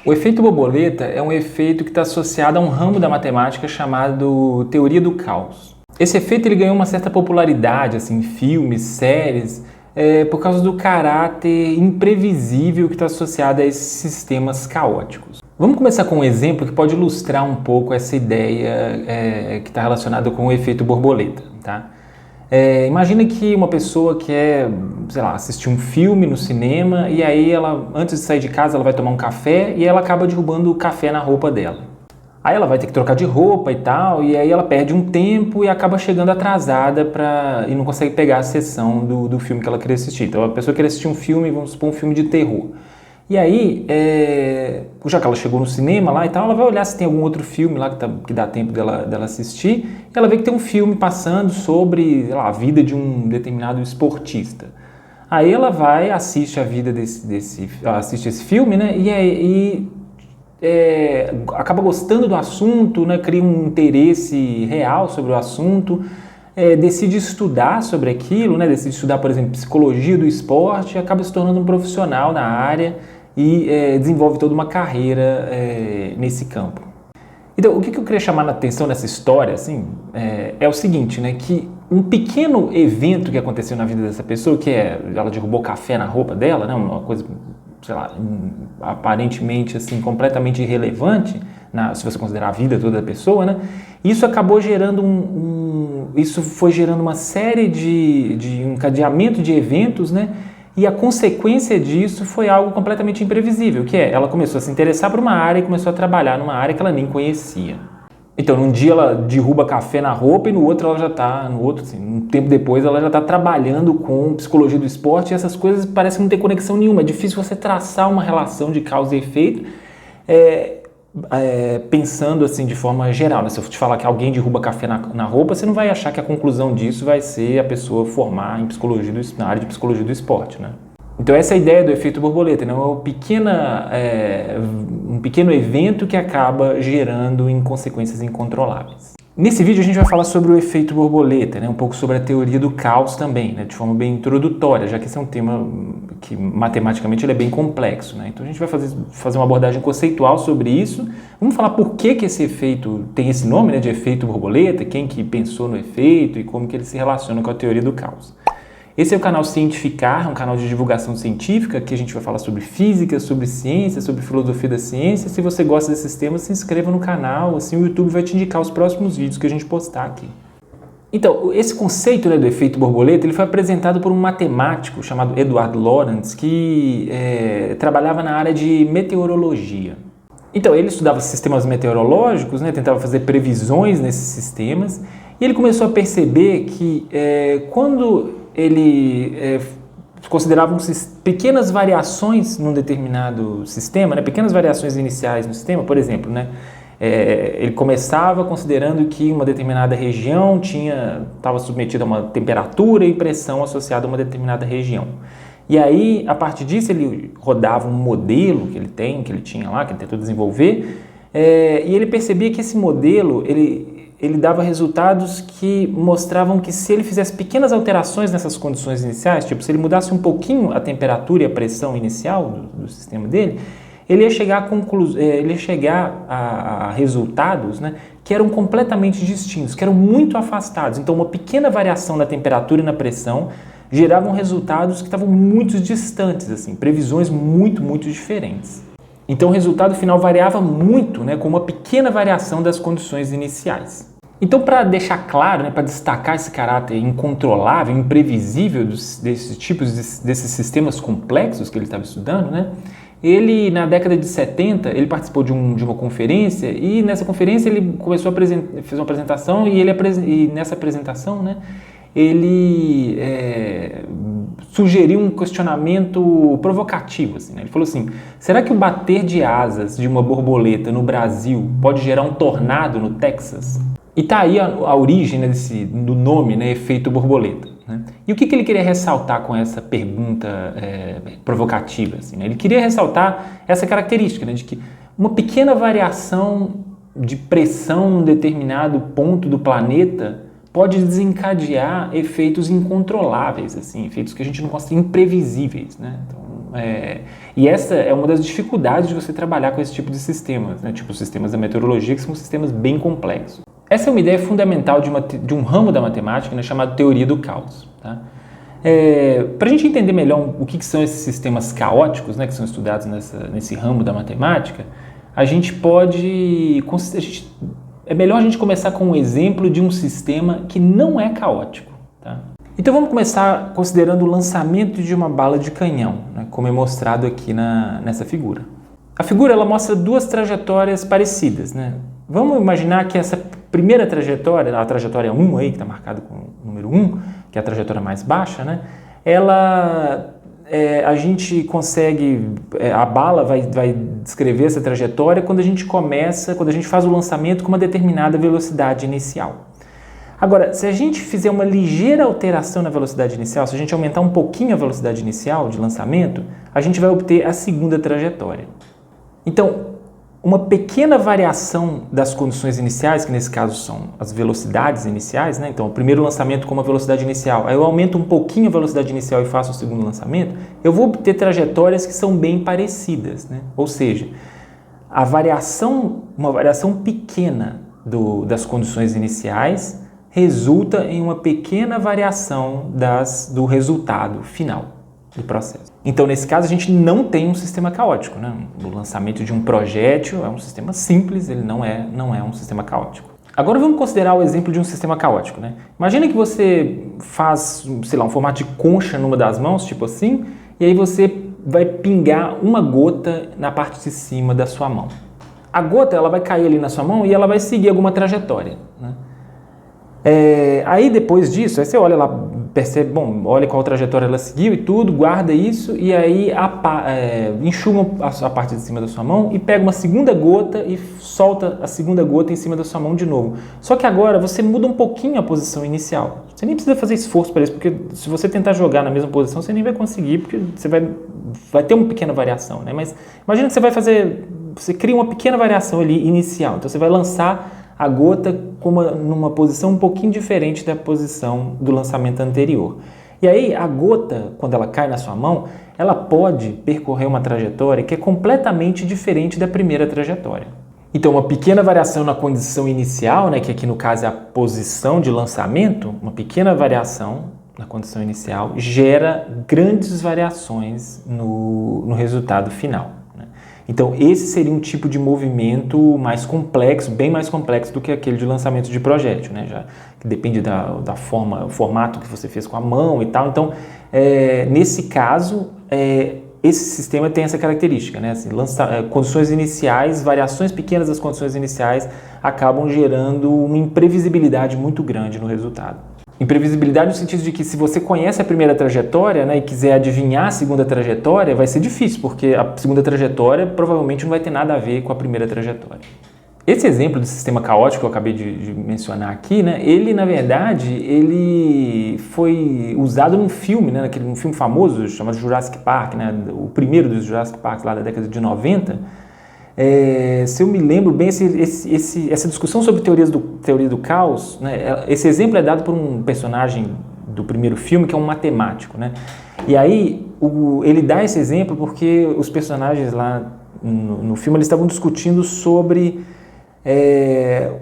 O efeito borboleta é um efeito que está associado a um ramo da matemática chamado teoria do caos. Esse efeito ele ganhou uma certa popularidade assim, em filmes, séries, por causa do caráter imprevisível que está associado a esses sistemas caóticos. Vamos começar com um exemplo que pode ilustrar um pouco essa ideia que está relacionada com o efeito borboleta, tá? Imagina que uma pessoa quer, sei lá, assistir um filme no cinema e aí ela, antes de sair de casa, ela vai tomar um café e ela acaba derrubando o café na roupa dela. Aí ela vai ter que trocar de roupa e tal, e aí ela perde um tempo e acaba chegando atrasada e não consegue pegar a sessão do filme que ela queria assistir. Então a pessoa quer assistir um filme, vamos supor um filme de terror. E aí, já que ela chegou no cinema lá e tal, ela vai olhar se tem algum outro filme lá que dá tempo dela assistir, e ela vê que tem um filme passando sobre, sei lá, a vida de um determinado esportista. Aí ela vai, assiste a vida assiste esse filme, né, e acaba gostando do assunto, né, cria um interesse real sobre o assunto, decide estudar sobre aquilo, né, decide estudar, por exemplo, psicologia do esporte, e acaba se tornando um profissional na área e desenvolve toda uma carreira nesse campo. Então, o que eu queria chamar a atenção nessa história assim, é o seguinte, né, que um pequeno evento que aconteceu na vida dessa pessoa, que ela derrubou café na roupa dela, né, uma coisa, sei lá, aparentemente assim, completamente irrelevante, se você considerar a vida toda da pessoa, né, isso acabou gerando isso foi gerando uma série de um encadeamento de eventos, né, e a consequência disso foi algo completamente imprevisível, que ela começou a se interessar por uma área e começou a trabalhar numa área que ela nem conhecia. Então, num dia ela derruba café na roupa e no outro ela já está, um tempo depois ela já está trabalhando com psicologia do esporte, e essas coisas parecem não ter conexão nenhuma. É difícil você traçar uma relação de causa e efeito pensando assim de forma geral, né? Se eu te falar que alguém derruba café na roupa, você não vai achar que a conclusão disso vai ser a pessoa formar na área de psicologia do esporte, né? Então essa é a ideia do efeito borboleta, né? Um pequeno evento que acaba gerando consequências incontroláveis. Nesse vídeo a gente vai falar sobre o efeito borboleta, né? Um pouco sobre a teoria do caos também, né? De forma bem introdutória, já que esse é um tema que matematicamente ele é bem complexo, né? Então a gente vai fazer uma abordagem conceitual sobre isso. Vamos falar por que esse efeito tem esse nome, né, de efeito borboleta, quem que pensou no efeito e como que ele se relaciona com a teoria do caos. Esse é o canal Cientificar, um canal de divulgação científica, que a gente vai falar sobre física, sobre ciência, sobre filosofia da ciência. Se você gosta desses temas, se inscreva no canal, assim o YouTube vai te indicar os próximos vídeos que a gente postar aqui. Então, esse conceito, né, do efeito borboleta, ele foi apresentado por um matemático chamado Edward Lorenz, que trabalhava na área de meteorologia. Então, ele estudava sistemas meteorológicos, né, tentava fazer previsões nesses sistemas, e ele começou a perceber que quando ele considerava pequenas variações num determinado sistema, né, pequenas variações iniciais no sistema, por exemplo, né, ele começava considerando que uma determinada região estava submetida a uma temperatura e pressão associada a uma determinada região. E aí, a partir disso, ele rodava um modelo que ele tinha lá, que ele tentou desenvolver, e ele percebia que esse modelo, ele dava resultados que mostravam que se ele fizesse pequenas alterações nessas condições iniciais, tipo, se ele mudasse um pouquinho a temperatura e a pressão inicial do sistema dele, ele ia chegar a resultados, né, que eram completamente distintos, que eram muito afastados. Então, uma pequena variação na temperatura e na pressão geravam resultados que estavam muito distantes, assim, previsões muito, muito diferentes. Então o resultado final variava muito, né, com uma pequena variação das condições iniciais. Então, para deixar claro, né, para destacar esse caráter incontrolável, imprevisível desses sistemas complexos que ele estava estudando, né, ele, na década de 70, ele participou de uma conferência, e nessa conferência ele começou fez uma apresentação, e nessa apresentação, né, ele sugeriu um questionamento provocativo. Assim, né? Ele falou assim: será que o bater de asas de uma borboleta no Brasil pode gerar um tornado no Texas? E tá aí a origem, né, do nome, né, efeito borboleta. Né? E o que ele queria ressaltar com essa pergunta provocativa? Assim, né? Ele queria ressaltar essa característica, né, de que uma pequena variação de pressão em um determinado ponto do planeta pode desencadear efeitos incontroláveis, assim, efeitos que a gente não consegue, imprevisíveis, né? Então, E essa é uma das dificuldades de você trabalhar com esse tipo de sistemas, né? Tipo os sistemas da meteorologia, que são sistemas bem complexos. Essa é uma ideia fundamental de um ramo da matemática, né, chamado teoria do caos. Tá? Para a gente entender melhor o que são esses sistemas caóticos, né, que são estudados nesse ramo da matemática, é melhor a gente começar com um exemplo de um sistema que não é caótico. Tá? Então vamos começar considerando o lançamento de uma bala de canhão, né, como é mostrado aqui nessa figura. A figura ela mostra duas trajetórias parecidas. Né? Vamos imaginar que essa primeira trajetória, a trajetória 1 aí, que está marcada com o número 1, que é a trajetória mais baixa, né? A gente consegue, a bala vai descrever essa trajetória quando a gente faz o lançamento com uma determinada velocidade inicial. Agora, se a gente fizer uma ligeira alteração na velocidade inicial, se a gente aumentar um pouquinho a velocidade inicial de lançamento, a gente vai obter a segunda trajetória. Então, uma pequena variação das condições iniciais, que nesse caso são as velocidades iniciais, né? Então, o primeiro lançamento com uma velocidade inicial, aí eu aumento um pouquinho a velocidade inicial e faço o segundo lançamento, eu vou obter trajetórias que são bem parecidas, né? Ou seja, uma variação pequena das condições iniciais resulta em uma pequena variação do resultado final do processo. Então, nesse caso, a gente não tem um sistema caótico, né? O lançamento de um projétil é um sistema simples, ele não é um sistema caótico. Agora vamos considerar o exemplo de um sistema caótico, né? Imagina que você faz, um formato de concha numa das mãos, tipo assim, e aí você vai pingar uma gota na parte de cima da sua mão. A gota ela vai cair ali na sua mão e ela vai seguir alguma trajetória, né? Aí depois disso, aí você olha lá, percebe, olha qual trajetória ela seguiu e tudo, guarda isso e aí enxuga a parte de cima da sua mão e pega uma segunda gota e solta a segunda gota em cima da sua mão de novo. Só que agora você muda um pouquinho a posição inicial. Você nem precisa fazer esforço para isso, porque se você tentar jogar na mesma posição, você nem vai conseguir, porque você vai ter uma pequena variação, né? Mas imagina que você cria uma pequena variação ali inicial, então você vai lançar a gota numa posição um pouquinho diferente da posição do lançamento anterior. E aí a gota, quando ela cai na sua mão, ela pode percorrer uma trajetória que é completamente diferente da primeira trajetória. Então uma pequena variação na condição inicial, né, que aqui no caso é a posição de lançamento, uma pequena variação na condição inicial gera grandes variações no resultado final. Então, esse seria um tipo de movimento mais complexo, bem mais complexo do que aquele de lançamento de projétil, né? Já que depende da forma, o formato que você fez com a mão e tal. Então, nesse caso, esse sistema tem essa característica, né? Assim, condições iniciais, variações pequenas das condições iniciais acabam gerando uma imprevisibilidade muito grande no resultado. Imprevisibilidade no sentido de que se você conhece a primeira trajetória, né, e quiser adivinhar a segunda trajetória, vai ser difícil, porque a segunda trajetória provavelmente não vai ter nada a ver com a primeira trajetória. Esse exemplo de sistema caótico que eu acabei de mencionar aqui, né, ele, na verdade, ele foi usado num filme, né, num filme famoso chamado Jurassic Park, né, o primeiro dos Jurassic Parks lá da década de 90. Se eu me lembro bem, essa discussão sobre teoria do caos, né, esse exemplo é dado por um personagem do primeiro filme que é um matemático, né? E aí ele dá esse exemplo porque os personagens lá no filme eles estavam discutindo sobre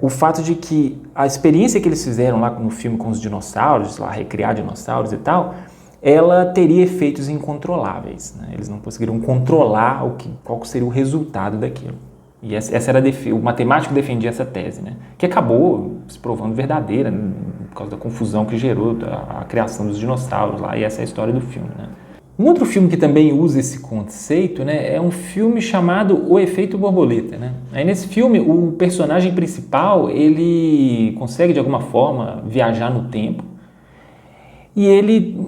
o fato de que a experiência que eles fizeram lá no filme com os dinossauros, lá recriar dinossauros e tal, ela teria efeitos incontroláveis, né? Eles não conseguiram controlar qual seria o resultado daquilo. E essa era o matemático defendia essa tese, né? Que acabou se provando verdadeira, né? Por causa da confusão que gerou a criação dos dinossauros lá, e essa é a história do filme, né? Um outro filme que também usa esse conceito, né, é um filme chamado O Efeito Borboleta, né? Aí nesse filme o personagem principal ele consegue de alguma forma viajar no tempo e ele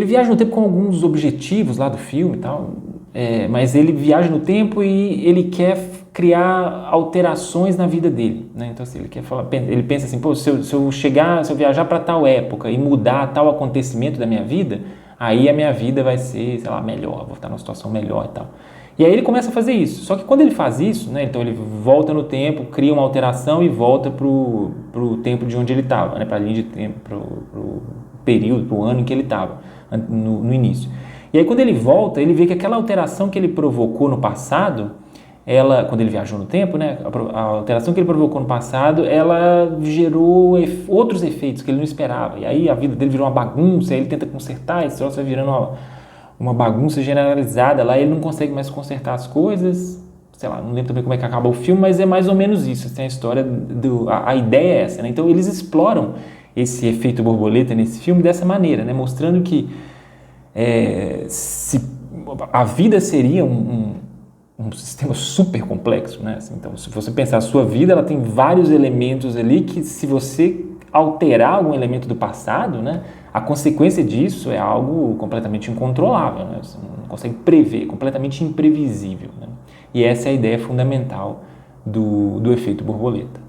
viaja no tempo com alguns objetivos lá do filme e tal, mas ele viaja no tempo e ele quer criar alterações na vida dele, né? Então assim, ele pensa assim, pô, se eu viajar para tal época e mudar tal acontecimento da minha vida, aí a minha vida vai ser, sei lá, melhor, vou estar numa situação melhor e tal. E aí ele começa a fazer isso. Só que quando ele faz isso, né, então ele volta no tempo, cria uma alteração e volta pro tempo de onde ele estava, né, para a linha de tempo, pro período, pro ano em que ele estava no início. E aí quando ele volta, ele vê que aquela alteração que ele provocou no passado, quando ele viajou no tempo, né, a alteração que ele provocou no passado, ela gerou outros efeitos que ele não esperava. E aí a vida dele virou uma bagunça, aí ele tenta consertar, esse troço vai virando uma bagunça generalizada. Lá ele não consegue mais consertar as coisas. Sei lá, não lembro também como é que acaba o filme, mas é mais ou menos isso. Assim, a história, a ideia é essa, né? Então eles exploram esse efeito borboleta nesse filme dessa maneira, né? Mostrando que se a vida seria um sistema super complexo, né? Assim, então, se você pensar a sua vida, ela tem vários elementos ali que, se você alterar algum elemento do passado, né, a consequência disso é algo completamente incontrolável, né? Você não consegue prever, completamente imprevisível, né? E essa é a ideia fundamental do efeito borboleta.